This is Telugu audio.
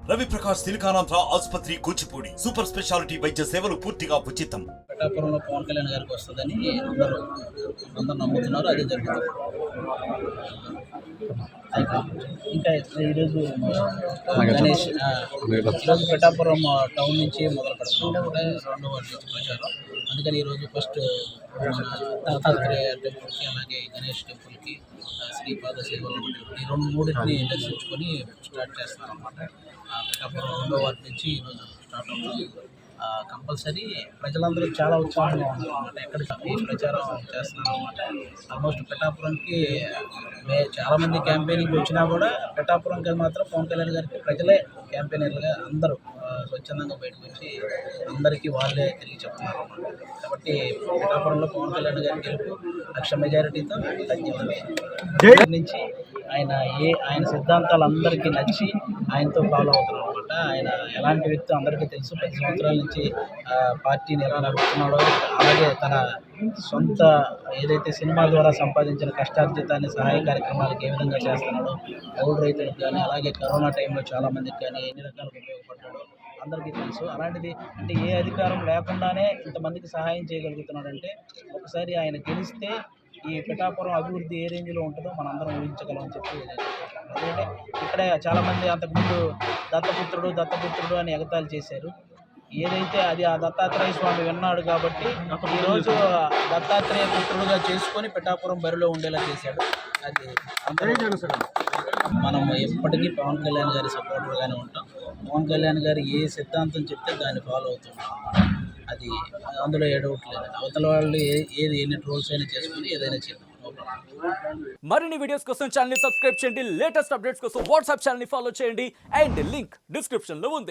రవి ప్రకాష్ సిలికానాంధ్ర ఆసుపత్రి కూచిపూడి సూపర్ స్పెషాలిటీ వైద్య సేవలు పూర్తిగా ఉచితం. పిఠాపురంలో పవన్ కళ్యాణ్ గారికి వస్తుందని అందరూ నమ్ముతున్నారు. అదే జరుగుతుంది. ఇంకా ఈరోజు గణేష్ ఈరోజు పిఠాపురం టౌన్ నుంచి మొదలు పెడుతున్నాం. అంటే 2వ వార్డు నుంచి ప్రచారం. అందుకని ఈరోజు ఫస్ట్ దత్తాత్రేయ టెంపుల్కి, అలాగే గణేష్ టెంపుల్కి, శ్రీపాద సేవలు ఈ మూడింటిని దర్శించుకొని స్టార్ట్ చేస్తున్నాం అన్నమాట. పిఠాపురం 2వ వార్డు నుంచి ఈరోజు స్టార్ట్ అవుతుంది. కంపల్సరీ ప్రజలందరూ చాలా ఉత్సాహంగా ఉన్నారు అన్నమాట. ఎక్కడికి ఈ ప్రచారం చేస్తున్నారు అన్నమాట. ఆల్మోస్ట్ పిఠాపురంకి చాలామంది క్యాంపెయినింగ్ వచ్చినా కూడా పిఠాపురంకి మాత్రం పవన్ కళ్యాణ్ గారికి ప్రజలే క్యాంపెయినర్లుగా అందరూ స్వచ్ఛందంగా బయటకు వచ్చి అందరికీ వాళ్ళే తిరిగి చెప్తున్నారు అన్నమాట. కాబట్టి పిఠాపురంలో పవన్ కళ్యాణ్ గారి గెలుపు 1,00,000 మెజారిటీతో నుంచి ఆయన సిద్ధాంతాలు అందరికీ నచ్చి ఆయనతో ఫాలో అవుతున్నారు అనమాట. ఆయన ఎలాంటి వ్యక్తి అందరికీ తెలుసు. 10 సంవత్సరాల నుంచి పార్టీని ఎలా నడుపుతున్నాడో, అలాగే తన సొంత ఏదైతే సినిమా ద్వారా సంపాదించిన కష్టార్జితాన్ని సహాయ కార్యక్రమాలకు ఏ విధంగా చేస్తున్నాడో, కౌలు రైతులకు కానీ, అలాగే కరోనా టైంలో చాలామందికి కానీ ఎన్ని రకాలుగా ఉపయోగపడ్డాడో అందరికీ తెలుసు. అలాంటిది అంటే ఏ అధికారం లేకుండానే ఇంతమందికి సహాయం చేయగలుగుతున్నాడంటే ఒకసారి ఆయన గెలిస్తే ఈ పిఠాపురం అభివృద్ధి ఏ రేంజ్లో ఉంటుందో మనందరం ఊహించగలమని చెప్పి ఎందుకంటే ఇక్కడే చాలామంది అంతకుముందు దత్తపుత్రుడు అని ఎగతాళి చేశారు. ఏదైతే అది ఆ దత్తాత్రేయ స్వామి విన్నాడు కాబట్టి ఈరోజు దత్తాత్రేయ పుత్రుడుగా చేసుకొని పిఠాపురం బరిలో ఉండేలా చేశాడు. అది మనం ఎప్పటికీ పవన్ కళ్యాణ్ గారి సపోర్టర్గానే ఉంటాం. పవన్ కళ్యాణ్ గారు ఏ సిద్ధాంతం చెప్తే దాన్ని ఫాలో అవుతున్నాం. అది అందులో ఏడవట్లేదు. అవతల వాళ్ళు ఎన్ని ట్రోల్స్ అయినా చేసుకుని ఏదైనా చేద్దాం. మరిన్ని వీడియోస్ కోసం ఛానల్ ని సబ్స్క్రైబ్ చేయండి. లేటెస్ట్ అప్డేట్స్ కోసం వాట్సాప్ ఛానల్ ని ఫాలో చేయండి. అండ్ లింక్ డిస్క్రిప్షన్ లో ఉంది.